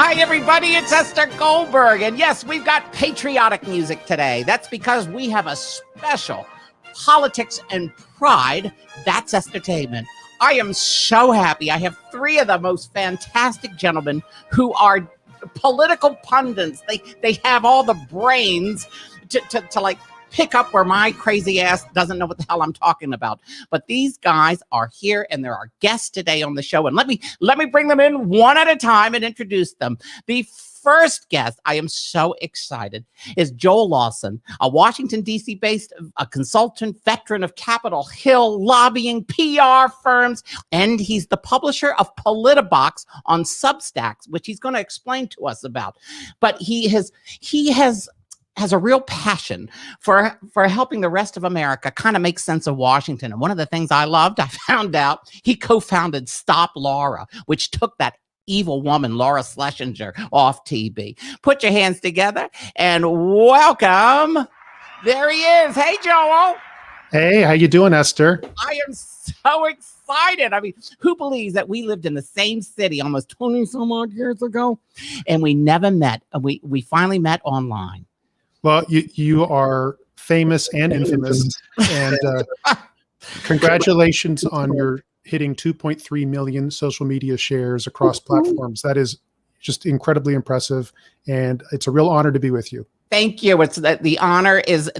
Hi, everybody. It's Esther Goldberg. And yes, we've got patriotic music today. That's because we have a special politics and pride. That's Estertainment. I am so happy. I have three of the most fantastic gentlemen who are political pundits. They have all the brains to like pick up where my crazy ass doesn't know what the hell I'm talking about. But these guys are here and they're our guests today on the show. And let me bring them in one at a time and introduce them. The first guest, I am so excited, is Joel Lawson, a Washington, D.C. based a consultant, veteran of Capitol Hill lobbying, PR firms, and he's the publisher of Politibox on Substacks, which he's going to explain to us about. But he has a real passion for helping the rest of America kind of make sense of Washington. And one of the things I loved, I found out he co-founded Stop Laura, which took that evil woman, Laura Schlesinger, off TV. Put your hands together and welcome. There he is. Hey, Joel. Hey, how you doing, Esther? I am so excited. I mean, who believes that we lived in the same city almost 20 some odd years ago and we never met? We finally met online. Well, you are famous and infamous, and congratulations on your hitting 2.3 million social media shares across platforms. That is just incredibly impressive, and it's a real honor to be with you. Thank you. It's that the honor is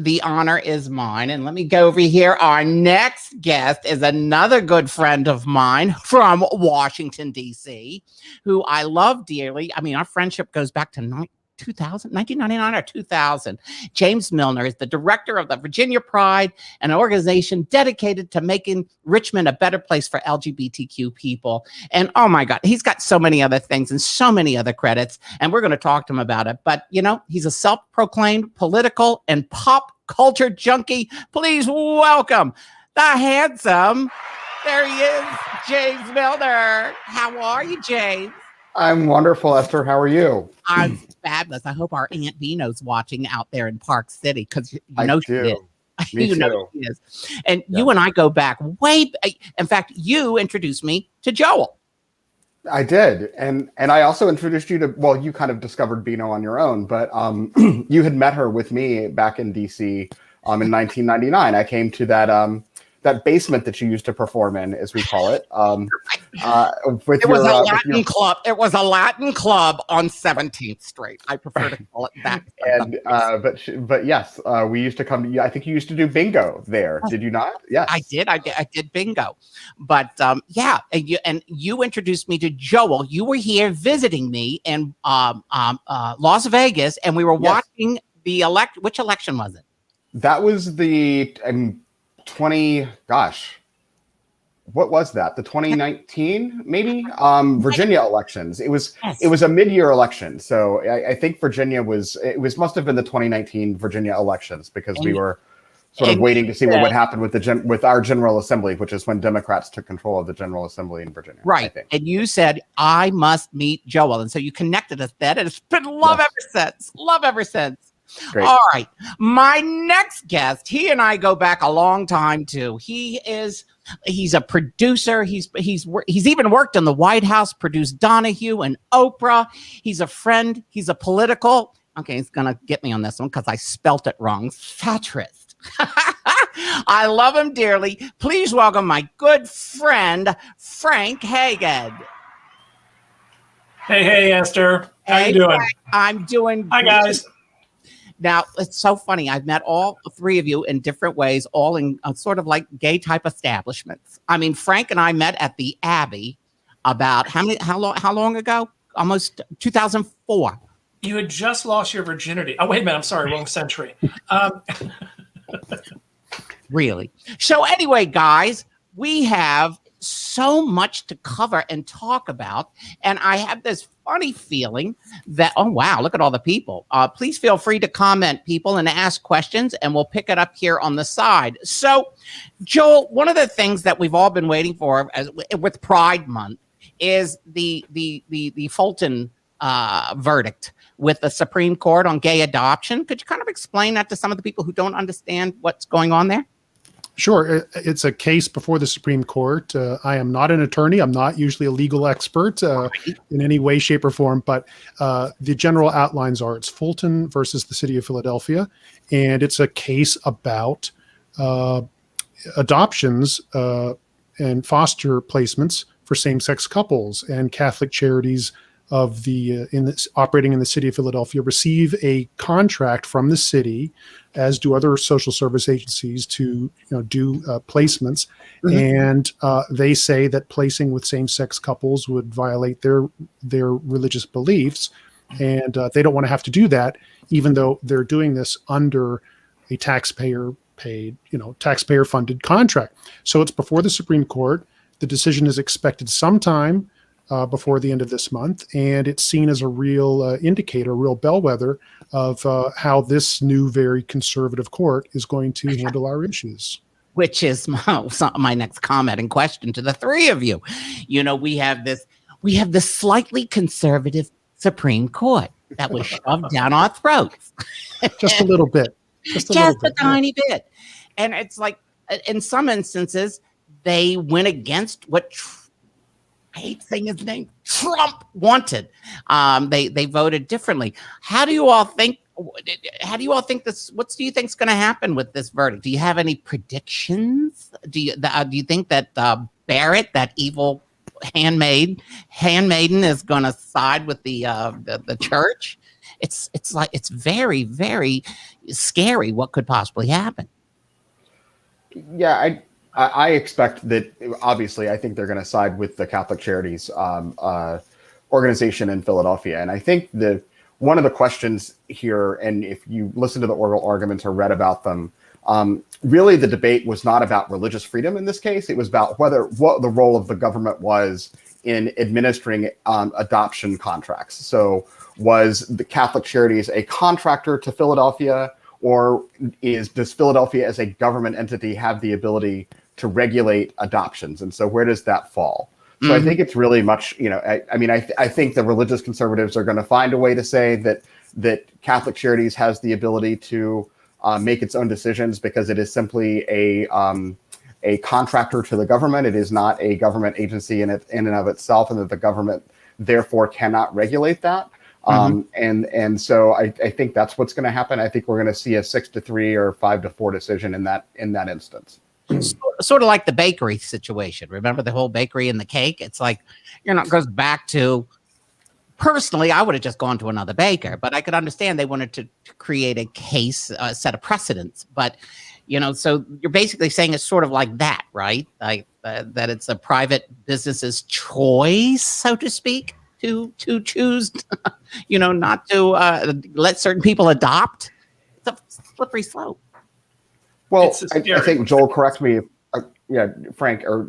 mine. And let me go over here. Our next guest is another good friend of mine from Washington, D.C., who I love dearly. I mean, our friendship goes back to 1999 or 2000. James Millner is the director of the Virginia Pride, an organization dedicated to making Richmond a better place for LGBTQ people. And oh my God, he's got so many other things and so many other credits. And we're going to talk to him about it. But, you know, he's a self-proclaimed political and pop culture junkie. Please welcome the handsome, there he is, James Millner. How are you, James? I'm wonderful, Esther. How are you? I'm fabulous. I hope our Aunt Vino's watching out there in Park City because she is. Me too. Know she is. And you and I go back way. In fact, you introduced me to Joel. I did, and I also introduced you to. Well, you kind of discovered Bino on your own, but you had met her with me back in DC in 1999. I came to that basement that you used to perform in, as we call it. It was a Latin club. It was a Latin club on 17th Street. I prefer to call it that. And but yes, we used to come. I think you used to do bingo there. Did you not? Yes, I did. I did bingo. But yeah, and you introduced me to Joel. You were here visiting me in Las Vegas, and we were watching the Which election was it? That was the. What was that? The 2019, maybe? Virginia elections. It was a mid-year election. So I think Virginia must have been the 2019 Virginia elections because we were sort of waiting to see what would happen with our General Assembly, which is when Democrats took control of the General Assembly in Virginia. Right. And you said, I must meet Joel. And so you connected us then, and it's been love ever since. Love ever since. Great. All right. My next guest, he and I go back a long time too. He's a producer. He's even worked in the White House, produced Donahue and Oprah. He's a friend. He's a political. Okay, he's going to get me on this one because I spelt it wrong. Satirist. I love him dearly. Please welcome my good friend, Frank Hagan. Hey, Esther. How you doing? Frank, I'm doing Hi, guys. Now, it's so funny. I've met all three of you in different ways, all in sort of like gay type establishments. I mean, Frank and I met at the Abbey about how long ago? Almost 2004. You had just lost your virginity. Oh, wait a minute. I'm sorry. Wrong century. Really? So anyway, guys, we have so much to cover and talk about. And I have this funny feeling that, oh, wow, look at all the people. Please feel free to comment, people, and ask questions, and we'll pick it up here on the side. So, Joel, one of the things that we've all been waiting for with Pride Month is the Fulton verdict with the Supreme Court on gay adoption. Could you kind of explain that to some of the people who don't understand what's going on there? Sure. It's a case before the Supreme Court. I am not an attorney. I'm not usually a legal expert in any way, shape, or form, but the general outlines are it's Fulton versus the city of Philadelphia, and it's a case about adoptions and foster placements for same-sex couples, and Catholic charities of the operating in the city of Philadelphia receive a contract from the city, as do other social service agencies, to do placements. And they say that placing with same-sex couples would violate their religious beliefs, and they don't want to have to do that, even though they're doing this under a taxpayer-paid, taxpayer-funded contract. So it's before the Supreme Court. The decision is expected sometime before the end of this month, and it's seen as a real indicator, a real bellwether of how this new, very conservative court is going to handle our issues. Which is my next comment and question to the three of you. We have this slightly conservative Supreme Court that was shoved down our throats. Just a little bit. Just a tiny bit. And it's like, in some instances, they went against what I hate saying his name, Trump wanted. They voted differently. How do you all think this? What do you think is going to happen with this verdict? Do you have any predictions? Do you think that Barrett, that evil handmaiden, is going to side with the church? It's very, very scary. What could possibly happen? Yeah, I expect that. Obviously, I think they're going to side with the Catholic Charities organization in Philadelphia, and I think one of the questions here, and if you listen to the oral arguments or read about them, really the debate was not about religious freedom in this case. It was about what the role of the government was in administering adoption contracts. So, was the Catholic Charities a contractor to Philadelphia, or does Philadelphia as a government entity have the ability to regulate adoptions? And so where does that fall? So I think it's really much, I think the religious conservatives are going to find a way to say that Catholic Charities has the ability to make its own decisions because it is simply a contractor to the government. It is not a government agency in and of itself, and that the government therefore cannot regulate that. And so I think that's what's going to happen. I think we're going to see a 6-3 or 5-4 decision in that instance. Sort of like the bakery situation. Remember the whole bakery and the cake? It's like, it goes back to, personally, I would have just gone to another baker, but I could understand they wanted to create a case, set a precedence. But, so you're basically saying it's sort of like that, right? Like that it's a private business's choice, so to speak, to choose, not to let certain people adopt. It's a slippery slope. Well, I think, Joel, correct me Frank, or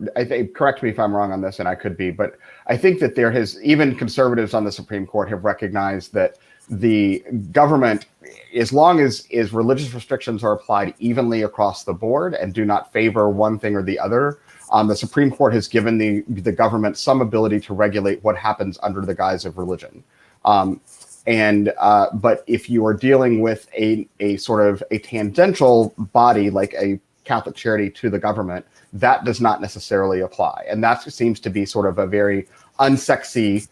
correct me if I'm wrong on this, and I could be, but I think that even conservatives on the Supreme Court have recognized that the government, as long as religious restrictions are applied evenly across the board and do not favor one thing or the other, the Supreme Court has given the government some ability to regulate what happens under the guise of religion. But if you are dealing with a sort of a tangential body like a Catholic charity to the government, that does not necessarily apply. And that seems to be sort of a very unsexy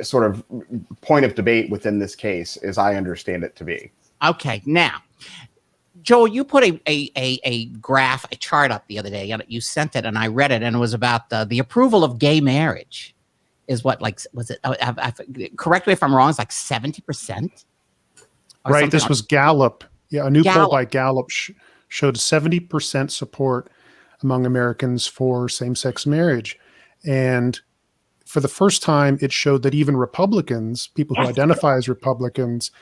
sort of point of debate within this case, as I understand it to be. Okay, now, Joel, you put a graph, a chart up the other day. You sent it, and I read it, and it was about the approval of gay marriage. Is what, like, was it? Correct me if I'm wrong. It's like 70%. Right. This was Gallup. Yeah, a new poll by Gallup showed 70% support among Americans for same-sex marriage, and for the first time, it showed that even Republicans, people who identify as Republicans,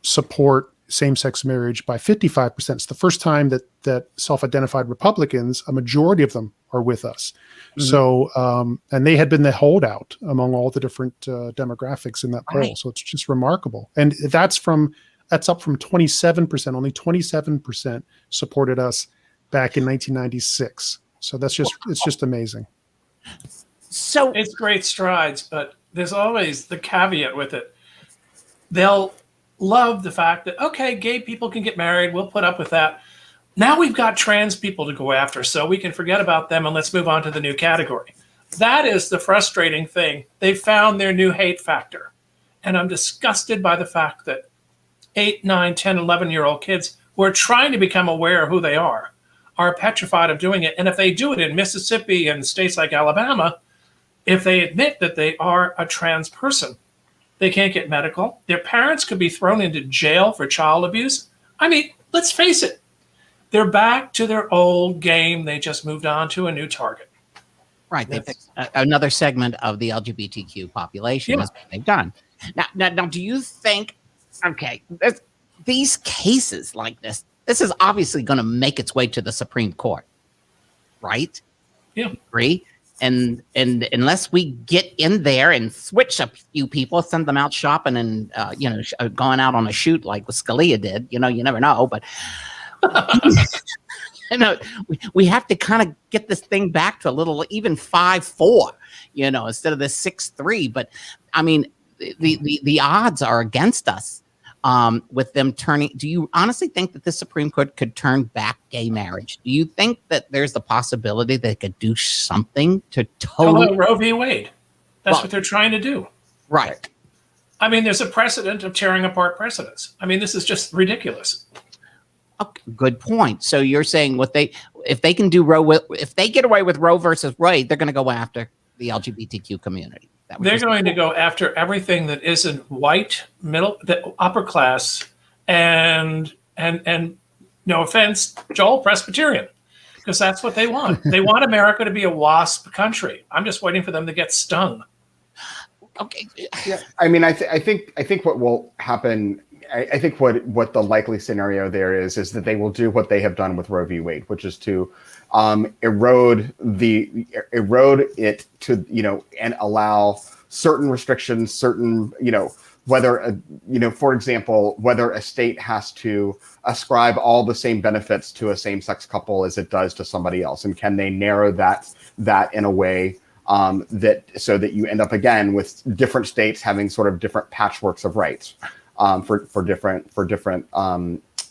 support same-sex marriage by 55%. It's the first time that self-identified Republicans, a majority of them, are with us. Mm-hmm. So, and they had been the holdout among all the different demographics in that poll. Right. So it's just remarkable. And that's up from 27%. Only 27% supported us back in 1996. So it's just amazing. So it's great strides, but there's always the caveat with it. They'll love the fact that, okay, gay people can get married. We'll put up with that. Now we've got trans people to go after, so we can forget about them and let's move on to the new category. That is the frustrating thing. They found their new hate factor. And I'm disgusted by the fact that 8, 9, 10, 11-year-old kids who are trying to become aware of who they are petrified of doing it. And if they do it in Mississippi and states like Alabama, if they admit that they are a trans person, they can't get medical. Their parents could be thrown into jail for child abuse. I mean, let's face it. They're back to their old game. They just moved on to a new target. Right. They fixed another segment of the LGBTQ population. Is what they've done. Now, do you think, okay, these cases like this is obviously going to make its way to the Supreme Court, right? Yeah. Agree? And unless we get in there and switch a few people, send them out shopping and, going out on a shoot like Scalia did, you never know. But, we have to kind of get this thing back to a little, even 5-4, instead of the 6-3. But, I mean, the odds are against us with them turning. Do you honestly think that the Supreme Court could turn back gay marriage? Do you think that there's the possibility they could do something to totally Roe v. Wade? That's what they're trying to do. Right. I mean, there's a precedent of tearing apart precedents. I mean, this is just ridiculous. Okay, good point. So you're saying if they can do if they get away with Roe versus Wade, they're going to go after the LGBTQ community. They're going to go after everything that isn't white, upper class, and no offense, Joel, Presbyterian, because that's what they want. They want America to be a WASP country. I'm just waiting for them to get stung. Okay. Yeah. I mean, I think what will happen. I think what the likely scenario there is that they will do what they have done with Roe v. Wade, which is to erode it to and allow certain restrictions, certain whether for example, whether a state has to ascribe all the same benefits to a same-sex couple as it does to somebody else, and can they narrow that in a way that so that you end up again with different states having sort of different patchworks of rights.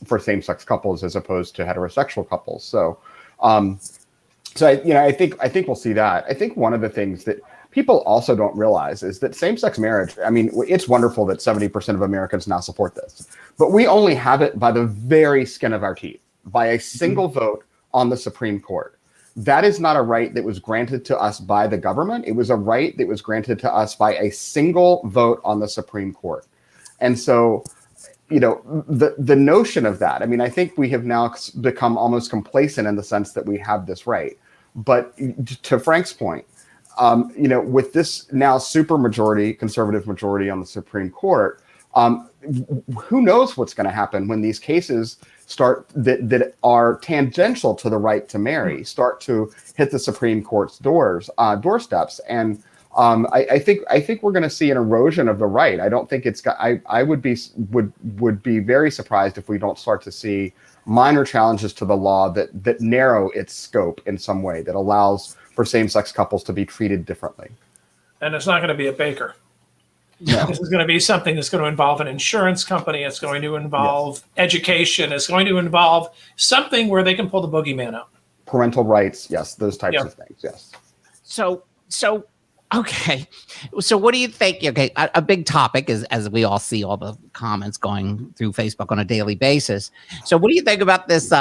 For same-sex couples as opposed to heterosexual couples. So I think we'll see that. I think one of the things that people also don't realize is that same-sex marriage, I mean, it's wonderful that 70% of Americans now support this, but we only have it by the very skin of our teeth, by a single vote on the Supreme Court. That is not a right that was granted to us by the government. It was a right that was granted to us by a single vote on the Supreme Court. And so, the notion of that, I mean, I think we have now become almost complacent in the sense that we have this right. But to Frank's point, with this now super majority, conservative majority on the Supreme Court, who knows what's going to happen when these cases start that are tangential to the right to marry start to hit the Supreme Court's doorsteps. And I think we're going to see an erosion of the right. I don't think it's got. I would be very surprised if we don't start to see minor challenges to the law that narrow its scope in some way that allows for same-sex couples to be treated differently. And it's not going to be a baker. No. This is going to be something that's going to involve an insurance company. It's going to involve education. It's going to involve something where they can pull the boogeyman out. Parental rights, yes, those types of things, yes. So. Okay. So what do you think? Okay. A big topic is, as we all see all the comments going through Facebook on a daily basis. So what do you think about this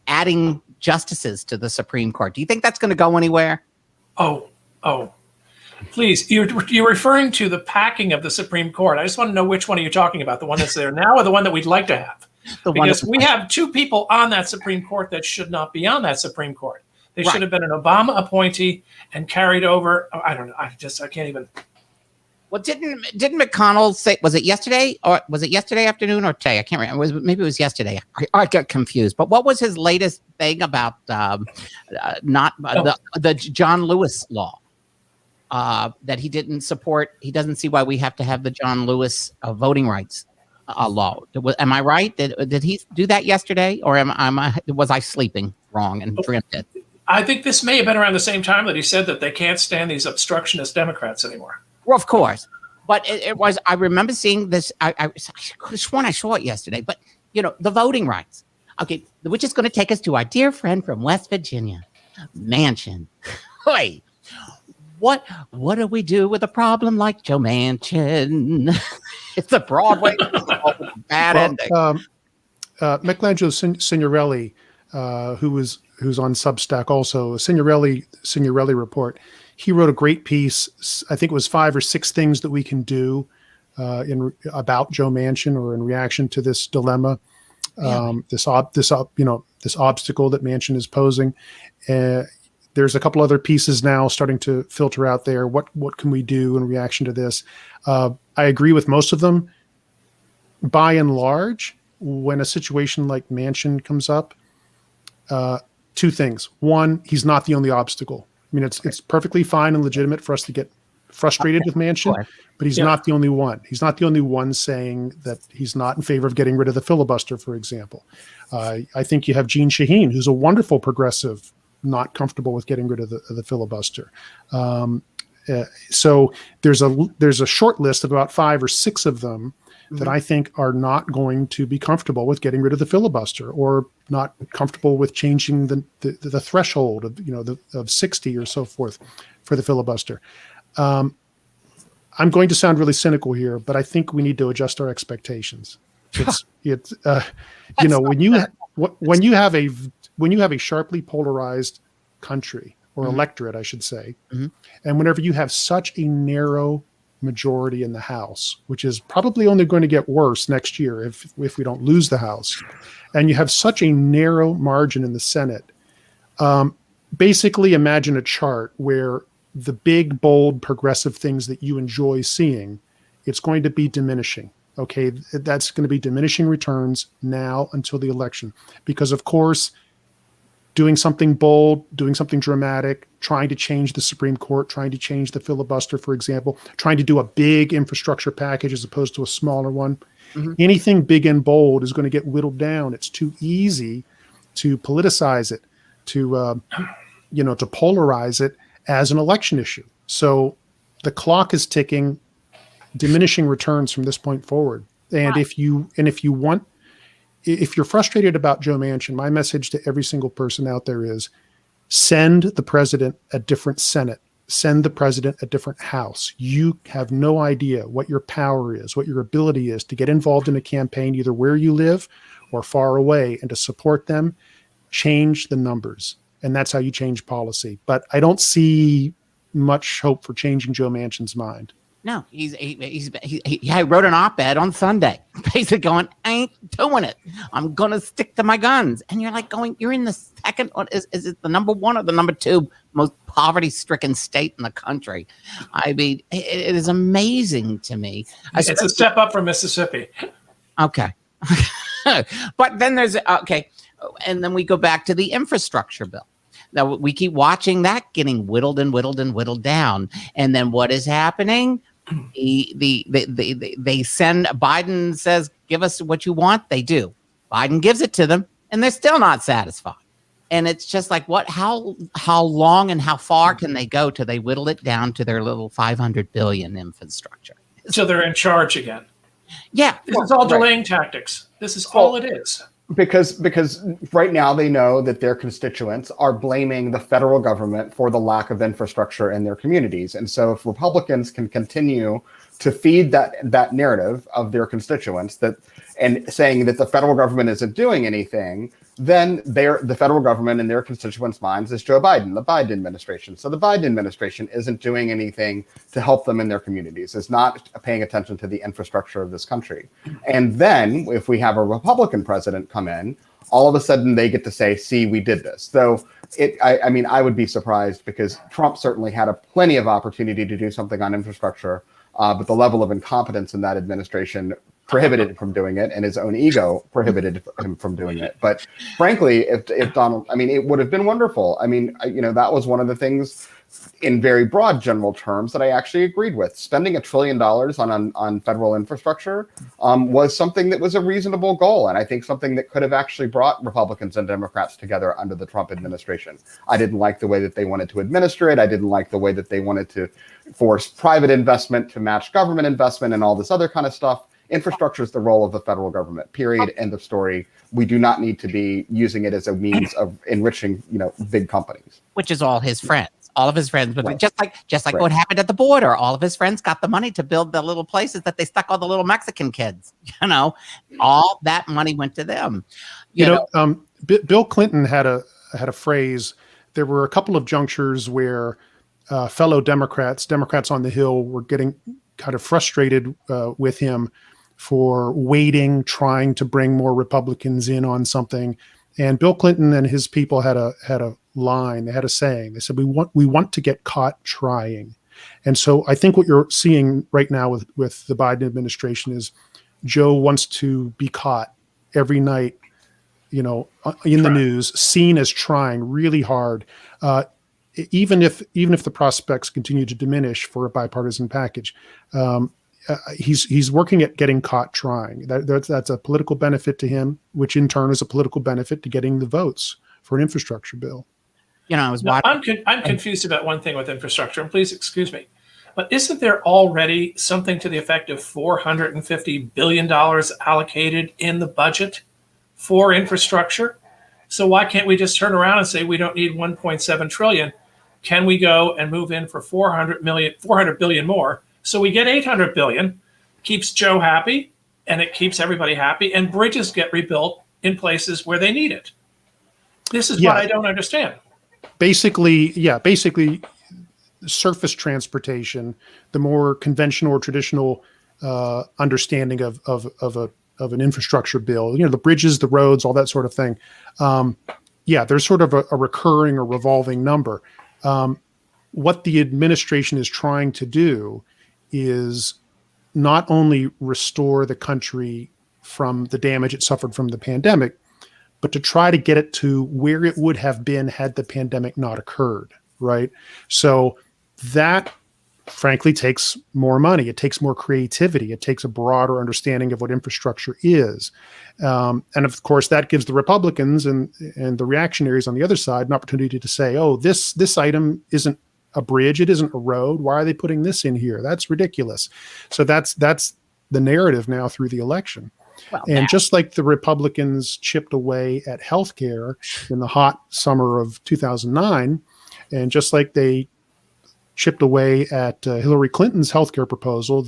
adding justices to the Supreme Court? Do you think that's going to go anywhere? Oh, please. You're referring to the packing of the Supreme Court. I just want to know which one are you talking about, the one that's there now or the one that we'd like to have? Because we have two people on that Supreme Court that should not be on that Supreme Court. They should have been an Obama appointee and carried over. I don't know. I can't even. Well, didn't McConnell say? Was it yesterday afternoon or today? I can't remember. Maybe it was yesterday. I got confused. But what was his latest thing about the John Lewis law that he didn't support? He doesn't see why we have to have the John Lewis voting rights law. Am I right? Did he do that yesterday, or was I sleeping wrong and dreamt it? I think this may have been around the same time that he said that they can't stand these obstructionist Democrats anymore. Well, of course. But it was, I remember seeing this. I could have sworn I saw it yesterday. But, the voting rights. Okay, which is going to take us to our dear friend from West Virginia, Manchin. Wait, what do we do with a problem like Joe Manchin? It's a Broadway bad ending. Michelangelo Signorelli, who's on Substack also, Signorelli report. He wrote a great piece. I think it was 5 or 6 things that we can do about Joe Manchin or in reaction to this dilemma, this obstacle that Manchin is posing. There's a couple other pieces now starting to filter out there. What can we do in reaction to this? I agree with most of them. By and large, when a situation like Manchin comes up, 2 things. One, he's not the only obstacle. I mean, it's perfectly fine and legitimate for us to get frustrated with Manchin, but he's not the only one. He's not the only one saying that he's not in favor of getting rid of the filibuster, for example. I think you have Jeanne Shaheen, who's a wonderful progressive, not comfortable with getting rid of the filibuster. So there's a short list of about 5 or 6 of them that I think are not going to be comfortable with getting rid of the filibuster, or not comfortable with changing the threshold of 60 or so forth for the filibuster. I'm going to sound really cynical here, but I think we need to adjust our expectations. When you have a sharply polarized country or electorate, I should say, and whenever you have such a narrow majority in the House, which is probably only going to get worse next year if we don't lose the House, and you have such a narrow margin in the Senate, basically imagine a chart where the big, bold, progressive things that you enjoy seeing, it's going to be diminishing. Okay, that's going to be diminishing returns now until the election, because of course, doing something bold, doing something dramatic, trying to change the Supreme Court, trying to change the filibuster, for example, trying to do a big infrastructure package as opposed to a smaller one. Anything big and bold is going to get whittled down. It's too easy to politicize it, to polarize it as an election issue. So the clock is ticking, diminishing returns from this point forward. And if you're frustrated about Joe Manchin, my message to every single person out there is send the president a different Senate, send the president a different House. You have no idea what your power is, what your ability is to get involved in a campaign, either where you live or far away, and to support them. Change the numbers. And that's how you change policy. But I don't see much hope for changing Joe Manchin's mind. No, he wrote an op-ed on Sunday, basically going, I ain't doing it. I'm going to stick to my guns. And you're like you're in the second, is it the number 1 or the number 2 most poverty-stricken state in the country? I mean, it is amazing to me. It's a step up from Mississippi. Okay. But then and then we go back to the infrastructure bill. Now we keep watching that getting whittled and whittled and whittled down. And then what is happening? They send, Biden says, give us what you want. They do. Biden gives it to them and they're still not satisfied. And it's just like, how long and how far can they go till they whittle it down to their little 500 billion infrastructure? So they're in charge again. Yeah. This is all delaying tactics. This is all it is. Because right now they know that their constituents are blaming the federal government for the lack of infrastructure in their communities. And so if Republicans can continue to feed that narrative of their constituents and saying that the federal government isn't doing anything, then the federal government in their constituents' minds is Joe Biden, the Biden administration. So the Biden administration isn't doing anything to help them in their communities, is not paying attention to the infrastructure of this country. And then if we have a Republican president come in, all of a sudden they get to say, see, we did this. So I would be surprised, because Trump certainly had plenty of opportunity to do something on infrastructure, but the level of incompetence in that administration prohibited him from doing it, and his own ego prohibited him from doing it. But frankly, if Donald, it would have been wonderful. That was one of the things in very broad general terms that I actually agreed with. Spending $1 trillion on federal infrastructure was something that was a reasonable goal, and I think something that could have actually brought Republicans and Democrats together under the Trump administration. I didn't like the way that they wanted to administer it. I didn't like the way that they wanted to force private investment to match government investment and all this other kind of stuff. Infrastructure is the role of the federal government, period, end of story. We do not need to be using it as a means of enriching, big companies. Which is all his friends. All of his friends, but Right. just like what happened at the border, all of his friends got the money to build the little places that they stuck all the little Mexican kids. All that money went to them. Bill Clinton had a phrase. There were a couple of junctures where fellow Democrats on the Hill, were getting kind of frustrated with him for waiting, trying to bring more Republicans in on something. And Bill Clinton and his people had a line. They had a saying. They said, "We want to get caught trying." And so I think what you're seeing right now with the Biden administration is Joe wants to be caught every night, in the news, seen as trying really hard, even if the prospects continue to diminish for a bipartisan package. He's working at getting caught trying. That's a political benefit to him, which in turn is a political benefit to getting the votes for an infrastructure bill. I was watching. I'm confused about one thing with infrastructure, and please excuse me. But isn't there already something to the effect of $450 billion allocated in the budget for infrastructure? So why can't we just turn around and say we don't need 1.7 trillion? Can we go and move in for 400 billion more? So we get 800 billion, keeps Joe happy, and it keeps everybody happy, and bridges get rebuilt in places where they need it. This is what I don't understand. Basically, surface transportation, the more conventional or traditional understanding of an infrastructure bill, the bridges, the roads, all that sort of thing. There's sort of a recurring or revolving number. What the administration is trying to do is not only restore the country from the damage it suffered from the pandemic, but to try to get it to where it would have been had the pandemic not occurred, right? So that, frankly, takes more money. It takes more creativity. It takes a broader understanding of what infrastructure is. And of course, that gives the Republicans and the reactionaries on the other side an opportunity to say, oh, this item isn't a bridge. It isn't a road. Why are they putting this in here? That's ridiculous. So that's the narrative now through the election. Just like the Republicans chipped away at healthcare in the hot summer of 2009, and just like they chipped away at Hillary Clinton's healthcare proposal,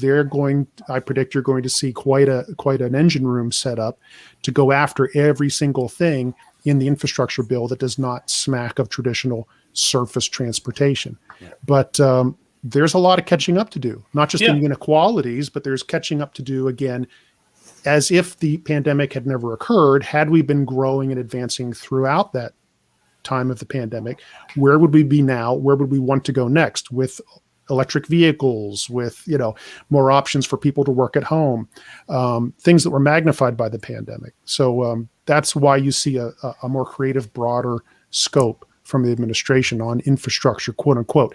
I predict you're going to see quite an engine room set up to go after every single thing in the infrastructure bill that does not smack of traditional surface transportation. Yeah. But there's a lot of catching up to do, not just in inequalities, but there's catching up to do again, as if the pandemic had never occurred. Had we been growing and advancing throughout that time of the pandemic, where would we be now? Where would we want to go next with electric vehicles, with more options for people to work at home, things that were magnified by the pandemic? So that's why you see a more creative, broader scope from the administration on infrastructure, quote unquote.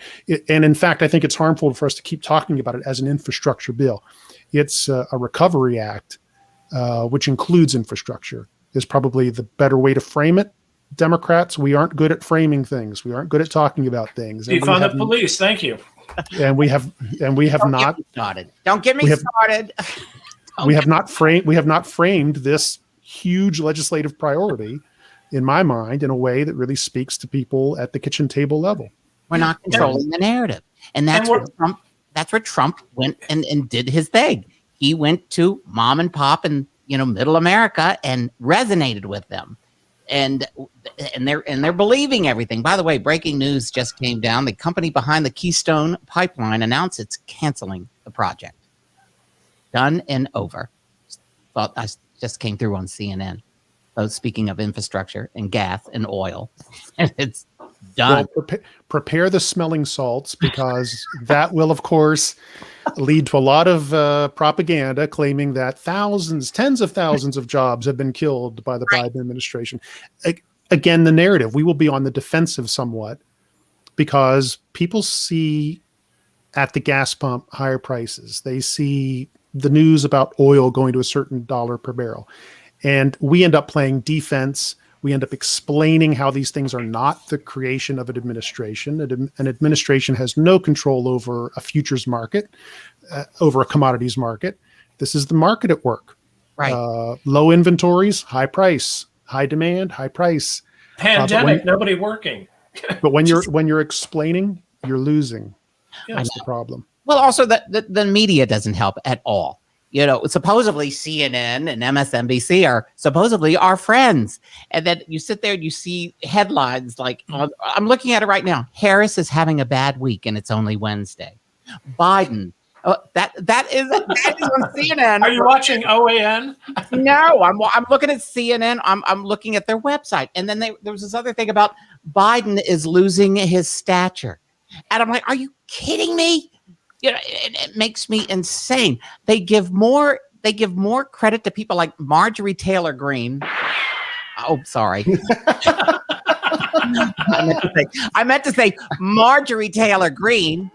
And in fact, I think it's harmful for us to keep talking about it as an infrastructure bill. It's a recovery act, which includes infrastructure, is probably the better way to frame it. Democrats, we aren't good at framing things. We aren't good at talking about things. Defund the police. Thank you. And we have not started. Don't get me started. We have not framed this huge legislative priority, in my mind, in a way that really speaks to people at the kitchen table level. We're not controlling the narrative, and that's where Trump went and did his thing. He went to mom and pop and middle America and resonated with them. And they're believing everything. By the way, breaking news just came down. The company behind the Keystone Pipeline announced it's canceling the project. Done and over. Well, I just came through on CNN. Speaking of infrastructure and gas and oil, and it's done. Well, prepare the smelling salts, because that will, of course, lead to a lot of propaganda claiming that tens of thousands of jobs have been killed by the Biden administration. Again, the narrative, we will be on the defensive somewhat, because people see at the gas pump higher prices. They see the news about oil going to a certain dollar per barrel. And we end up playing defense. We end up explaining how these things are not the creation of an administration. An administration has no control over a futures market, over a commodities market. This is the market at work. Right. Low inventories, high price, high demand, high price. Pandemic, nobody working. But when you're explaining, you're losing. Yeah. That's the problem. Well, also the media doesn't help at all. Supposedly CNN and MSNBC are supposedly our friends. And then you sit there and you see headlines like, I'm looking at it right now. Harris is having a bad week and it's only Wednesday. Biden. That is on CNN. Are you watching OAN? No, I'm looking at CNN. I'm looking at their website. And then there was this other thing about Biden is losing his stature. And I'm like, are you kidding me? It makes me insane. They give more credit to people like Marjorie Taylor Greene. Oh, sorry. I meant to say Marjorie Taylor Greene.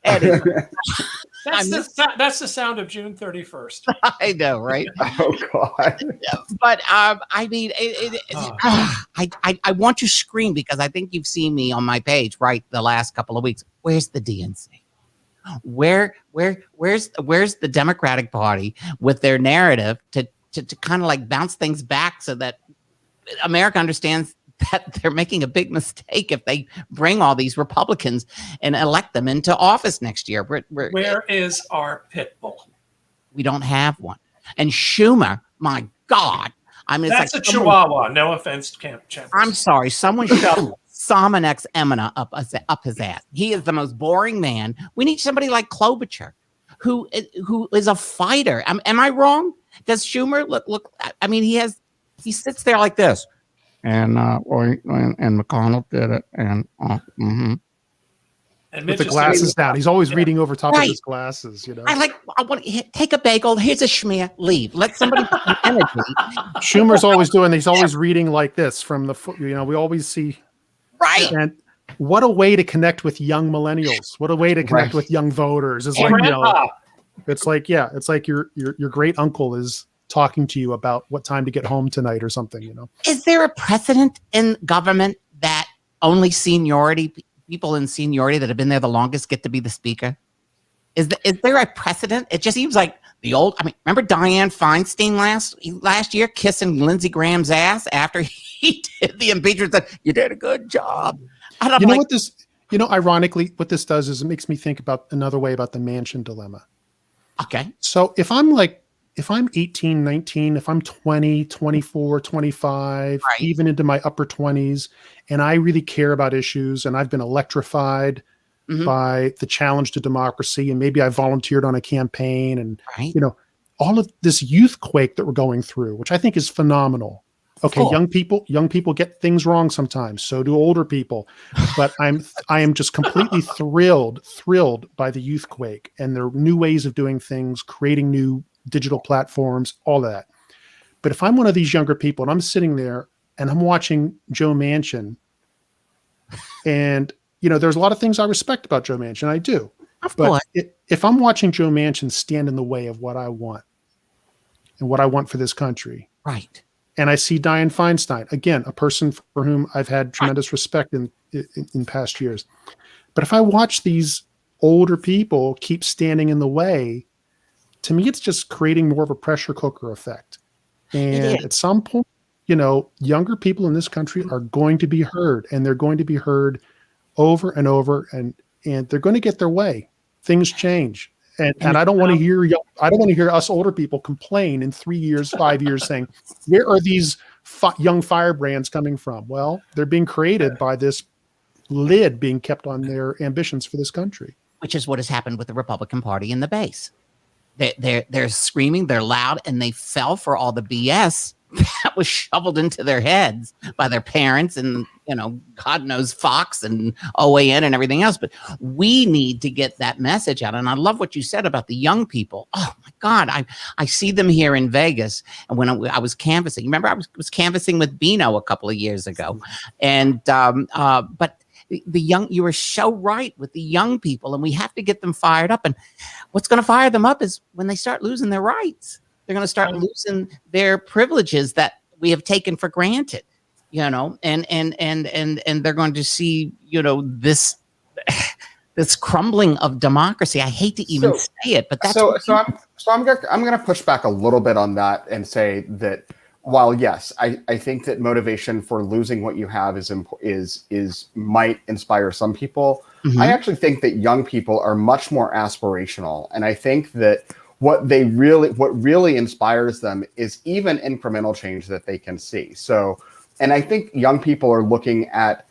Anyway. That's the sound of June 31st. I know, right? Oh God! But I mean, I want to scream because I think you've seen me on my page, right? The last couple of weeks. Where's the DNC? Where's the Democratic Party with their narrative to kind of like bounce things back so that America understands that they're making a big mistake if they bring all these Republicans and elect them into office next year. Where is our pit bull? We don't have one. And Schumer, my God. I mean, that's a Chihuahua. No offense, Camp Champ. I'm sorry. Someone shoved Somonex Emina up his ass. He is the most boring man. We need somebody like Klobuchar, who is a fighter. Am I wrong? Does Schumer look? I mean, he sits there like this. And McConnell did it, and and with the glasses down, he's always reading over top of his glasses. I want to take a bagel. Here's a schmear. Leave. Let somebody put the energy. Schumer's always doing. He's always reading like this from the. We always see. Right. And what a way to connect with young millennials. What a way to connect with young voters. It's like it's like your great uncle is talking to you about what time to get home tonight or something, Is there a precedent in government that only people in seniority that have been there the longest get to be the speaker? Is there a precedent? It just seems like remember Dianne Feinstein last year kissing Lindsey Graham's ass after he did the impeachment, said, you did a good job. Ironically, what this does is it makes me think about another way about the Manchin dilemma. Okay. So if I'm 18, 19, if I'm 20, 24, 25, even into my upper 20s, and I really care about issues and I've been electrified by the challenge to democracy, and maybe I volunteered on a campaign and, all of this youth quake that we're going through, which I think is phenomenal. Okay, young people get things wrong sometimes. So do older people. But I am just completely thrilled by the youth quake and their new ways of doing things, creating new digital platforms, all of that. But if I'm one of these younger people and I'm sitting there and I'm watching Joe Manchin, and there's a lot of things I respect about Joe Manchin, I do. Of course. If I'm watching Joe Manchin stand in the way of what I want and what I want for this country, right? And I see Dianne Feinstein, again, a person for whom I've had tremendous respect in past years. But if I watch these older people keep standing in the way, to me, it's just creating more of a pressure cooker effect. And at some point, younger people in this country are going to be heard, and they're going to be heard over and over, and they're going to get their way. Things change. And I don't want to hear us older people complain in 3 years, 5 years saying, where are these young firebrands coming from? Well, they're being created by this lid being kept on their ambitions for this country. Which is what has happened with the Republican Party in the base. They're screaming, they're loud, and they fell for all the BS that was shoveled into their heads by their parents and, God knows Fox and OAN and everything else. But we need to get that message out. And I love what you said about the young people. Oh my God, I see them here in Vegas. And when I was canvassing, remember I was canvassing with Beano a couple of years ago. And, but the young, you were so right with the young people, and we have to get them fired up. And what's going to fire them up is when they start losing their rights. They're going to start losing their privileges that we have taken for granted, and they're going to see, this crumbling of democracy. I hate to even say it, but that's So I'm gonna push back a little bit on that and say that while yes, I think that motivation for losing what you have is might inspire some people. Mhm. I actually think that young people are much more aspirational, and I think that what really inspires them is even incremental change that they can see. So, and I think young people are looking at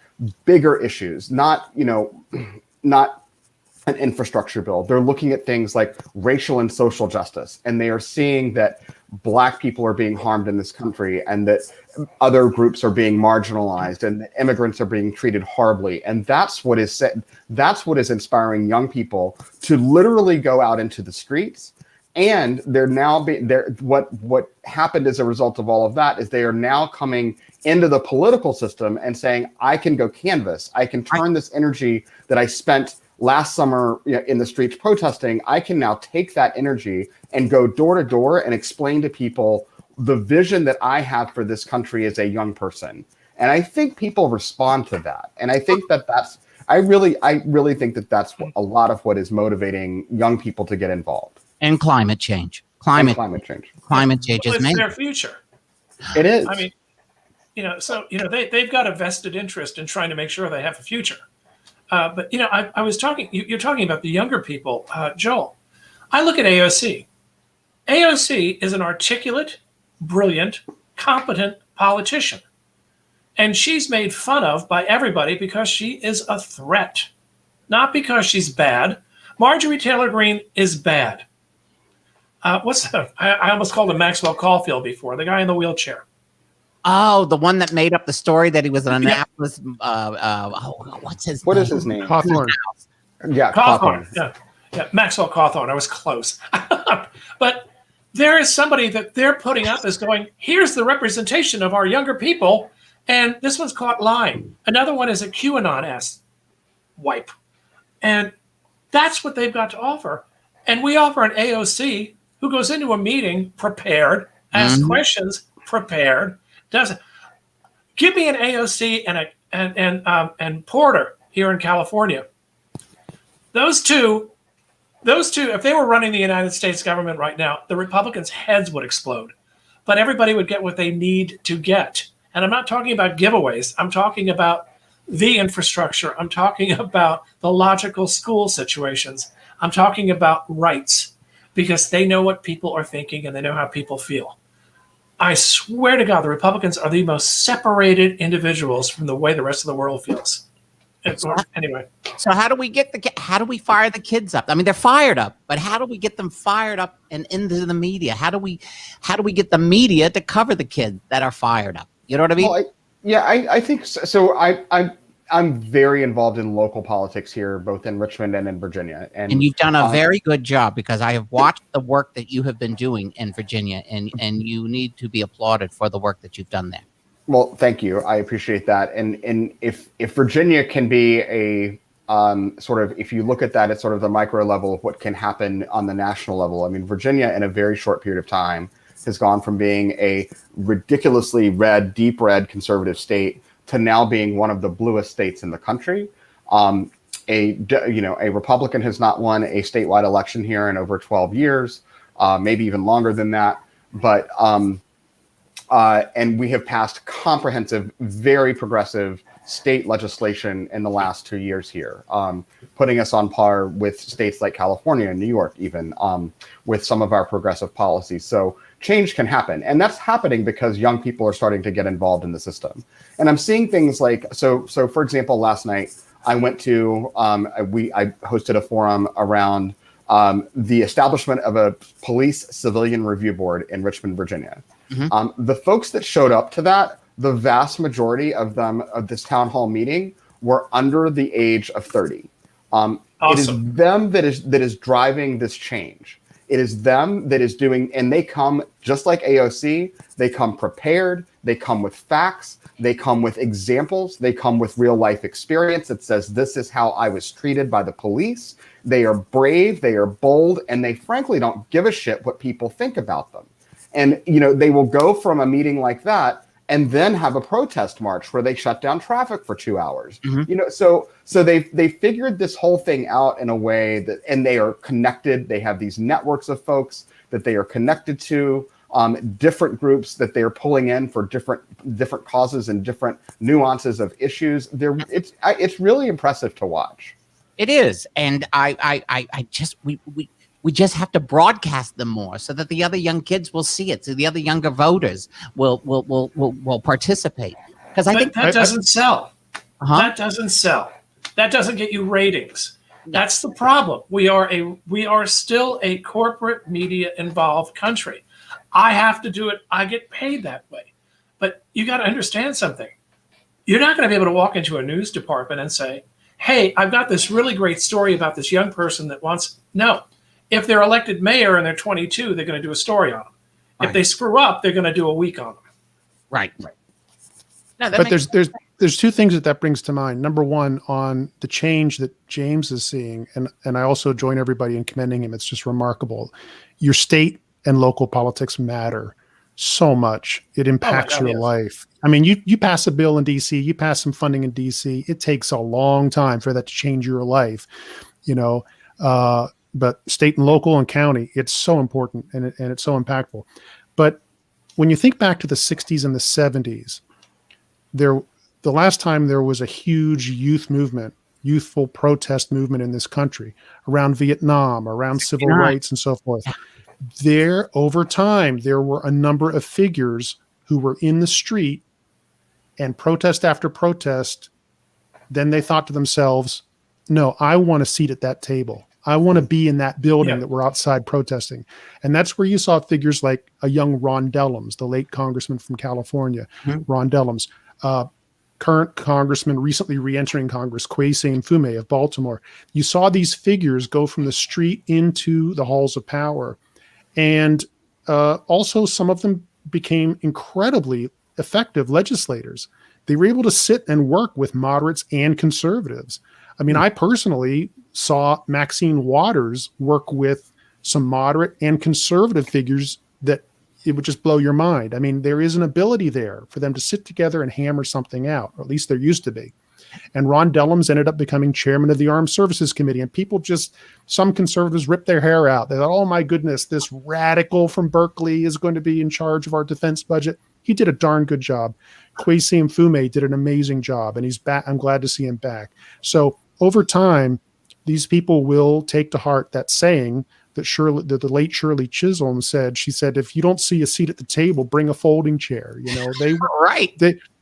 bigger issues, not not an infrastructure bill. They're looking at things like racial and social justice, and they are seeing that Black people are being harmed in this country, and that other groups are being marginalized, and that immigrants are being treated horribly. And that's what is said. That's what is inspiring young people to literally go out into the streets. And they're now what happened as a result of all of that is they are now coming into the political system and saying, I can go canvass. I can turn this energy that I spent last summer in the streets protesting. I can now take that energy and go door to door and explain to people the vision that I have for this country as a young person. And I think people respond to that. And I think I really think that that's a lot of what is motivating young people to get involved. And climate change. Climate change Well, is it's their future. It is. I mean, they've got a vested interest in trying to make sure they have a future. But I was talking. You're talking about the younger people, Joel. I look at AOC. AOC is an articulate, brilliant, competent politician, and she's made fun of by everybody because she is a threat, not because she's bad. Marjorie Taylor Greene is bad. What's that? I almost called him Maxwell Caulfield before, the guy in the wheelchair. Oh, the one that made up the story that he was an Annapolis. What's his name? What is his name? Cawthorn. Yeah, Cawthorn. Yeah, Maxwell Cawthorn. I was close. But there is somebody that they're putting up as going, here's the representation of our younger people, and this one's caught lying. Another one is a QAnon-ass wipe. And that's what they've got to offer. And we offer an AOC who goes into a meeting prepared, asks questions prepared, doesn't. Give me an AOC and Porter here in California. Those two, if they were running the United States government right now, the Republicans' heads would explode. But everybody would get what they need to get. And I'm not talking about giveaways. I'm talking about the infrastructure. I'm talking about the logical school situations. I'm talking about rights, because they know what people are thinking and they know how people feel. I swear to God, the Republicans are the most separated individuals from the way the rest of the world feels. Anyway. So how do we fire the kids up? I mean, they're fired up, but how do we get them fired up and into the media? How do we get the media to cover the kids that are fired up? You know what I mean? Well, I think so. I'm very involved in local politics here, both in Richmond and in Virginia. And you've done a very good job, because I have watched the work that you have been doing in Virginia, and you need to be applauded for the work that you've done there. Well, thank you. I appreciate that. And if Virginia can be a sort of, if you look at that at sort of the micro level of what can happen on the national level, I mean, Virginia in a very short period of time has gone from being a ridiculously red, deep red conservative state to now being one of the bluest states in the country. A Republican has not won a statewide election here in over 12 years, maybe even longer than that. But and we have passed comprehensive, very progressive state legislation in the last 2 years here, putting us on par with states like California and New York, even with some of our progressive policies. So change can happen. And that's happening because young people are starting to get involved in the system. And I'm seeing things like, so for example, last night, I went to, I hosted a forum around the establishment of a police civilian review board in Richmond, Virginia. Mm-hmm. The folks that showed up to that, the vast majority of them of this town hall meeting were under the age of 30. Awesome. It is them that is driving this change. It is them that is doing, and they come just like AOC, they come prepared, they come with facts, they come with examples, they come with real life experience that says, this is how I was treated by the police. They are brave, they are bold, and they frankly don't give a shit what people think about them. And, they will go from a meeting like that and then have a protest march where they shut down traffic for 2 hours. Mhm. You know, so they figured this whole thing out in a way that, and they are connected. They have these networks of folks that they are connected to, different groups that they are pulling in for different causes and different nuances of issues. It's really impressive to watch. It is, and I just we just have to broadcast them more so that the other young kids will see it, so the other younger voters will participate. Because I think that doesn't sell. Uh-huh. That doesn't sell. That doesn't get you ratings. That's the problem. We are still a corporate media involved country. I have to do it. I get paid that way. But you got to understand something. You're not going to be able to walk into a news department and say, hey, I've got this really great story about this young person that wants. No. If they're elected mayor and they're 22, they're going to do a story on them. Right. If they screw up, they're going to do a week on them. Right. No, But there's two things that brings to mind. Number one, on the change that James is seeing, and I also join everybody in commending him. It's just remarkable. Your state and local politics matter so much. It impacts your life. I mean, you pass a bill in DC, you pass some funding in DC. It takes a long time for that to change your life, you know. But state and local and county, it's so important and it's so impactful. But when you think back to the 60s and the 70s, the last time there was a huge youthful protest movement in this country around Vietnam, around civil rights and so forth. Over time, there were a number of figures who were in the street, and protest after protest, then they thought to themselves, no, I want a seat at that table. I want to be in that building that we're outside protesting. And that's where you saw figures like a young Ron Dellums, the late congressman from California, Ron Dellums, current congressman, recently re-entering Congress, Kwesi Mfume of Baltimore. You saw these figures go from the street into the halls of power. And also some of them became incredibly effective legislators. They were able to sit and work with moderates and conservatives. I mean, I personally saw Maxine Waters work with some moderate and conservative figures that it would just blow your mind. I mean, there is an ability there for them to sit together and hammer something out, or at least there used to be. And Ron Dellums ended up becoming chairman of the Armed Services Committee. And people some conservatives ripped their hair out. They thought, oh my goodness, this radical from Berkeley is going to be in charge of our defense budget. He did a darn good job. Kwesi Mfume did an amazing job, and he's back. I'm glad to see him back. So over time, these people will take to heart that saying that the late Shirley Chisholm said. She said, if you don't see a seat at the table, bring a folding chair. You know,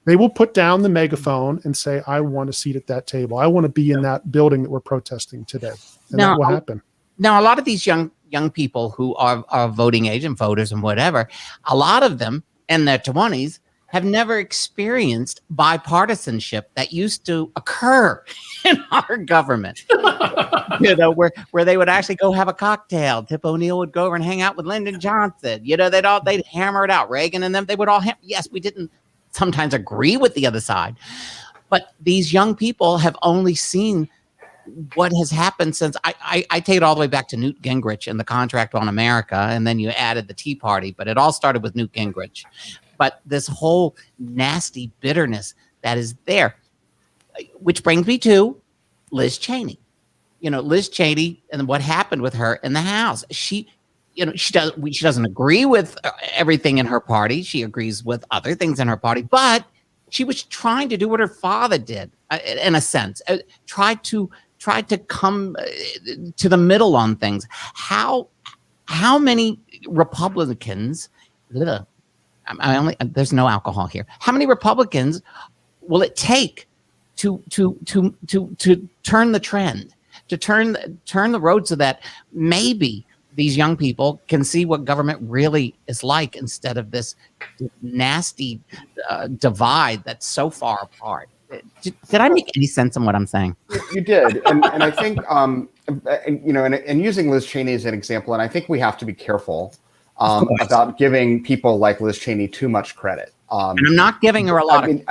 they will put down the megaphone and say, I want a seat at that table. I want to be in that building that we're protesting today. And that will happen. Now, a lot of these young people who are voting age and voters and whatever, a lot of them in their 20s have never experienced bipartisanship that used to occur in our government. You know, where they would actually go have a cocktail. Tip O'Neill would go over and hang out with Lyndon Johnson. You know, they'd hammer it out. Reagan and them, they would all yes, we didn't sometimes agree with the other side, but these young people have only seen what has happened since I take it all the way back to Newt Gingrich and the Contract on America, and then you added the Tea Party, but it all started with Newt Gingrich. But this whole nasty bitterness that is there, which brings me to Liz Cheney. You know, Liz Cheney and what happened with her in the House. She doesn't agree with everything in her party. She agrees with other things in her party, but she was trying to do what her father did, in a sense. Tried to come to the middle on things. How many Republicans? There's no alcohol here. How many Republicans will it take to turn the trend, to turn the road so that maybe these young people can see what government really is like instead of this nasty divide that's so far apart? Did I make any sense in what I'm saying? You did, and I think you know, and using Liz Cheney as an example, and I think we have to be careful about giving people like Liz Cheney too much credit. And I'm not giving her a lot of.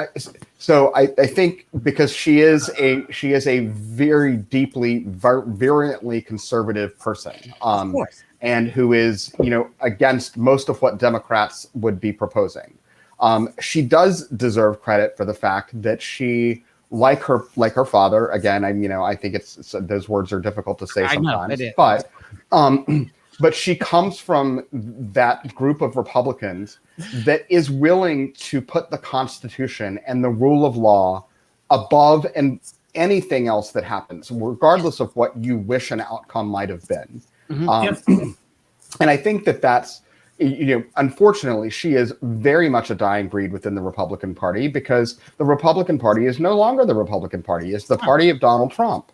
So I think because she is a very deeply, virulently conservative person, Of course. and who is, you know, against most of what Democrats would be proposing. She does deserve credit for the fact that she, like her father, again, I think it's those words are difficult to say sometimes, but she comes from that group of Republicans that is willing to put the Constitution and the rule of law above and anything else that happens, regardless of what you wish an outcome might have been. And I think that's, unfortunately, she is very much a dying breed within the Republican Party, because the Republican Party is no longer the Republican Party. It's the party of Donald Trump.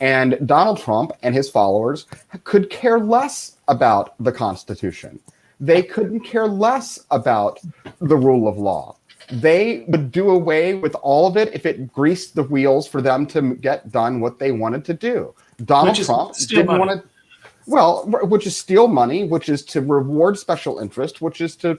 And Donald Trump and his followers could care less about the Constitution. They couldn't care less about the rule of law. They would do away with all of it if it greased the wheels for them to get done what they wanted to do. Donald Trump didn't want to, which is steal money, which is to reward special interest, which is to,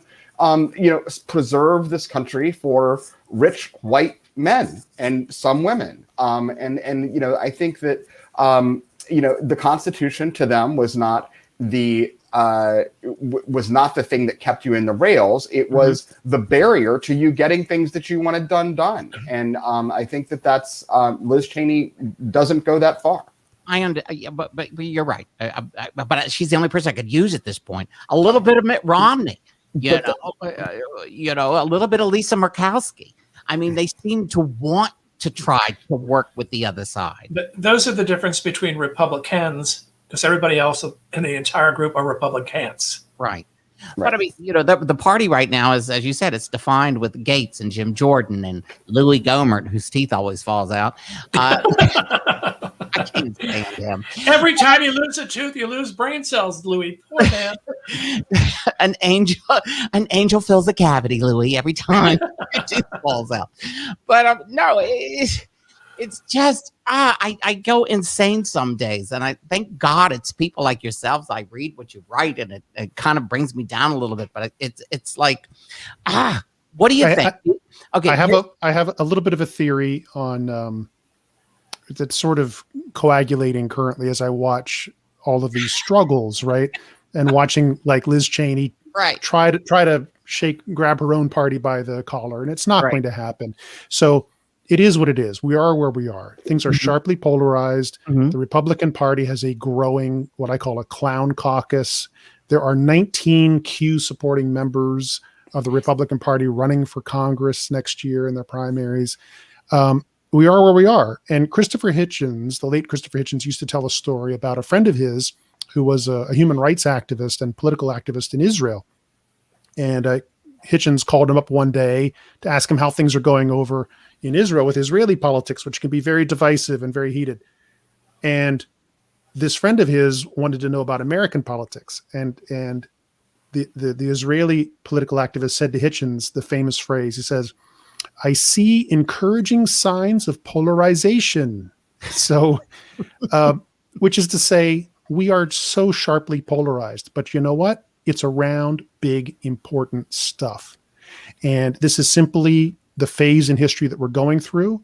preserve this country for rich white men and some women. I think that, the Constitution to them was not the thing that kept you in the rails. It was the barrier to you getting things that you wanted done. And I think that's Liz Cheney doesn't go that far. But you're right. But she's the only person I could use at this point. A little bit of Mitt Romney, a little bit of Lisa Murkowski. I mean, they seem to want to try to work with the other side. But those are the difference between Republicans, because everybody else in the entire group are Republicans. Right. But I mean, the party right now is, as you said, it's defined with Gates and Jim Jordan and Louis Gohmert, whose teeth always falls out. I can't stand him. Every time you lose a tooth, you lose brain cells, Louis. Poor man. An angel fills a cavity, Louis, every time your tooth falls out. But no, it's just I go insane some days, and I thank God it's people like yourselves. I read what you write, and it kind of brings me down a little bit. But it's like what do you think? Okay, I have a little bit of a theory on that's sort of coagulating currently as I watch all of these struggles, right? And watching like Liz Cheney try to grab her own party by the collar, and it's not going to happen. So it is what it is. We are where we are. Things are sharply polarized. The Republican Party has a growing, what I call a clown caucus. There are 19 Q supporting members of the Republican Party running for Congress next year in their primaries. We are where we are. And Christopher Hitchens, the late Christopher Hitchens, used to tell a story about a friend of his who was a human rights activist and political activist in Israel. And Hitchens called him up one day to ask him how things are going over in Israel with Israeli politics, which can be very divisive and very heated. And this friend of his wanted to know about American politics. And the Israeli political activist said to Hitchens the famous phrase, he says, "I see encouraging signs of polarization." So, which is to say, we are so sharply polarized, but you know what? It's around big, important stuff. And this is simply the phase in history that we're going through.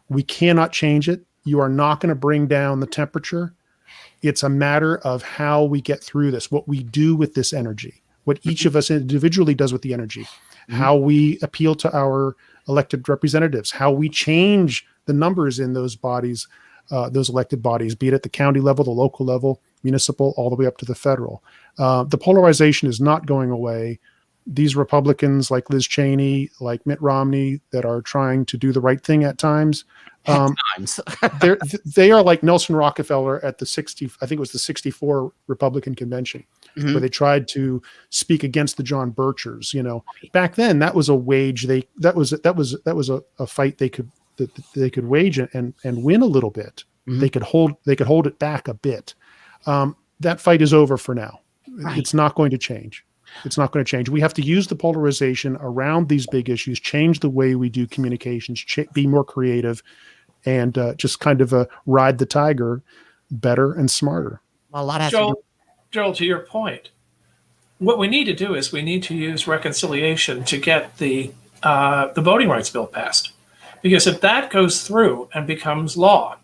We cannot change it. You are not going to bring down the temperature. It's a matter of how we get through this, what we do with this energy, what each of us individually does with the energy, how we appeal to our elected representatives, how we change the numbers in those bodies, those elected bodies, be it at the county level, the local level, municipal, all the way up to the federal. The polarization is not going away. These Republicans like Liz Cheney, like Mitt Romney, that are trying to do the right thing at times, they are like Nelson Rockefeller at the 64 Republican convention, where they tried to speak against the John Birchers. Back then that was a wage that was a fight they could wage and win a little bit. They could hold it back a bit. That fight is over for now. It's not going to change. It's not going to change. We have to use the polarization around these big issues, change the way we do communications, be more creative, and just kind of ride the tiger better and smarter. Well, a lot has Joel, to your point, what we need to do is we need to use reconciliation to get the voting rights bill passed. Because if that goes through and becomes law,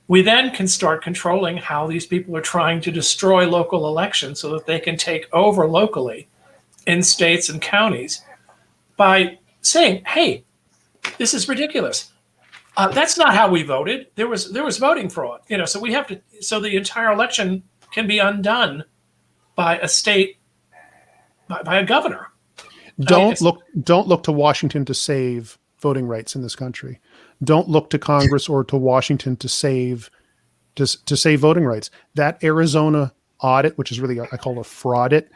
we then can start controlling how these people are trying to destroy local elections so that they can take over locally in states and counties by saying, "Hey, this is ridiculous. That's not how we voted. There was voting fraud. So we have to. So the entire election can be undone by a state, by a governor." Don't look to Washington to save voting rights in this country. Don't look to Congress or to Washington to save voting rights. That Arizona audit, which is really, I call a fraud it,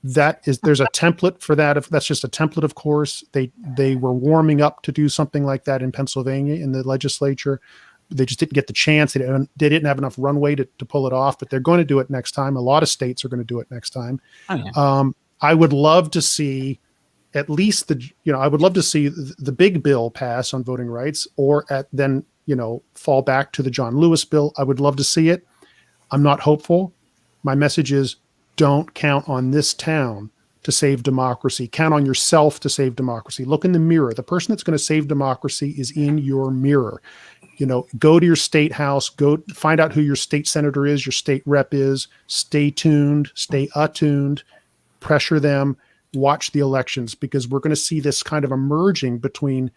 there's a template for that. That's just a template, of course. They were warming up to do something like that in Pennsylvania in the legislature. They just didn't get the chance. They didn't have enough runway to pull it off, but they're going to do it next time. A lot of states are going to do it next time. Oh, yeah. I would love to see at least I would love to see the big bill pass on voting rights, or then fall back to the John Lewis bill. I would love to see it. I'm not hopeful. My message is, don't count on this town to save democracy. Count on yourself to save democracy. Look in the mirror. The person that's going to save democracy is in your mirror. Go to your state house, go find out who your state senator is, your state rep is, stay tuned, stay attuned, pressure them, watch the elections, because we're going to see this kind of emerging between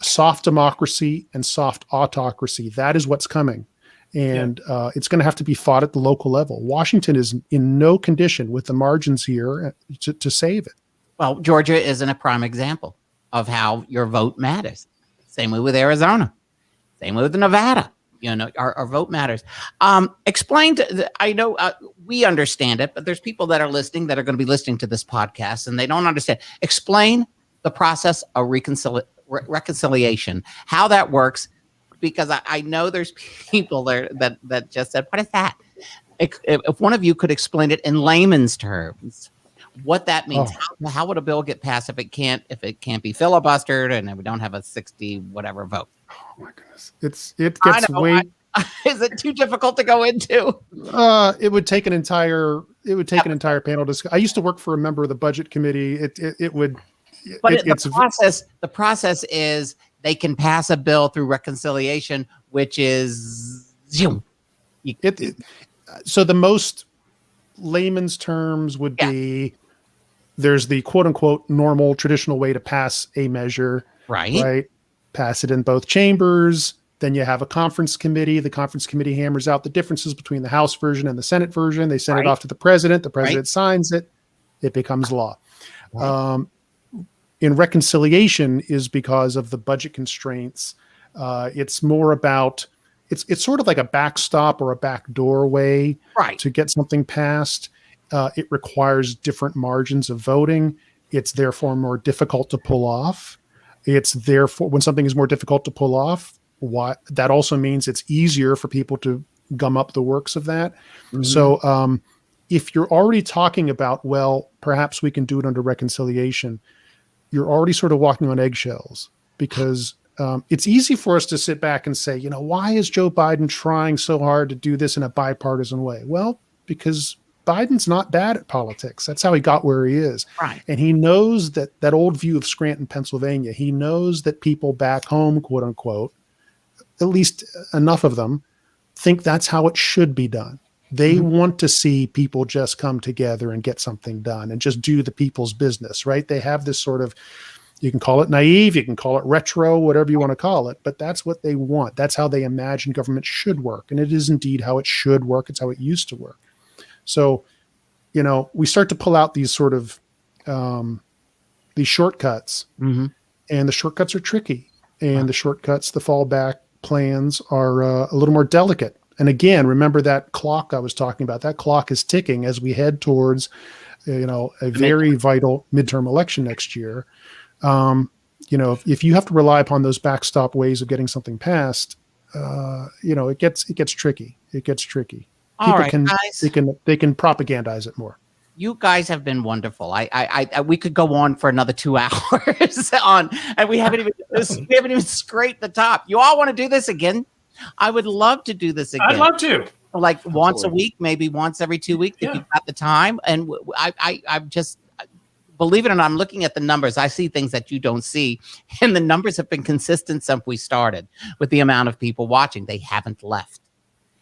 soft democracy and soft autocracy. That is what's coming. And it's going to have to be fought at the local level. Washington is in no condition with the margins here to save it. Well, Georgia isn't a prime example of how your vote matters. Same way with Arizona. Same way with Nevada. Our vote matters. Explain I know we understand it, but there's people that are listening that are going to be listening to this podcast and they don't understand. Explain the process of reconciliation, how that works, because I know there's people there that just said, "What is that?" If one of you could explain it in layman's terms, what that means. How would a bill get passed if it can't be filibustered and we don't have a 60 whatever vote? Oh my goodness. It gets way. Is it too difficult to go into? It would take an entire panel discussion. I used to work for a member of the budget committee. The process is they can pass a bill through reconciliation, which is so the most layman's terms would be there's the quote unquote normal traditional way to pass a measure, right? Pass it in both chambers. Then you have a conference committee. The conference committee hammers out the differences between the House version and the Senate version. They send it off to the president. The president signs it. It becomes law. In reconciliation is because of the budget constraints. It's more about it's sort of like a backstop or a backdoor way to get something passed. It requires different margins of voting. It's therefore more difficult to pull off. It's therefore when something is more difficult to pull off, that also means it's easier for people to gum up the works of that. Mm-hmm. So if you're already talking about, well, perhaps we can do it under reconciliation, you're already sort of walking on eggshells, because it's easy for us to sit back and say, why is Joe Biden trying so hard to do this in a bipartisan way? Well, because Biden's not bad at politics. That's how he got where he is. Right. And he knows that old view of Scranton, Pennsylvania, he knows that people back home, quote unquote, at least enough of them, think that's how it should be done. They want to see people just come together and get something done and just do the people's business, right? They have this sort of, you can call it naive, you can call it retro, whatever you want to call it, but that's what they want. That's how they imagine government should work. And it is indeed how it should work. It's how it used to work. So, we start to pull out these sort of, these shortcuts, and the shortcuts are tricky, and the shortcuts, the fallback plans are a little more delicate. And again, remember that clock I was talking about. That clock is ticking as we head towards, a very vital midterm election next year. If you have to rely upon those backstop ways of getting something passed, it gets tricky. It gets tricky. All right, guys. They can propagandize it more. You guys have been wonderful. We could go on for another 2 hours and we haven't even scraped the top. You all want to do this again? I would love to do this again. I'd love to. Like once a week, maybe once every 2 weeks if you've got the time. And I'm just, believe it or not, I'm looking at the numbers. I see things that you don't see. And the numbers have been consistent since we started with the amount of people watching. They haven't left.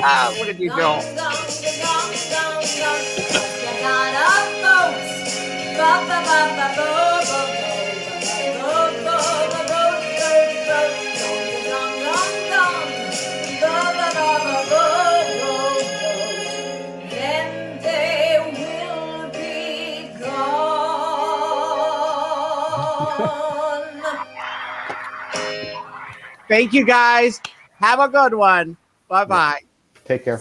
Look at you, Gone, Joel. gone, gone, gone, gone. You gotta vote. Vote, vote, vote, vote, vote, vote, vote, vote, vote, vote, vote. Gone, gone, gone. Vote, vote, vote, vote, vote, vote. Then they will be gone. Thank you, guys. Have a good one. Bye-bye. Take care.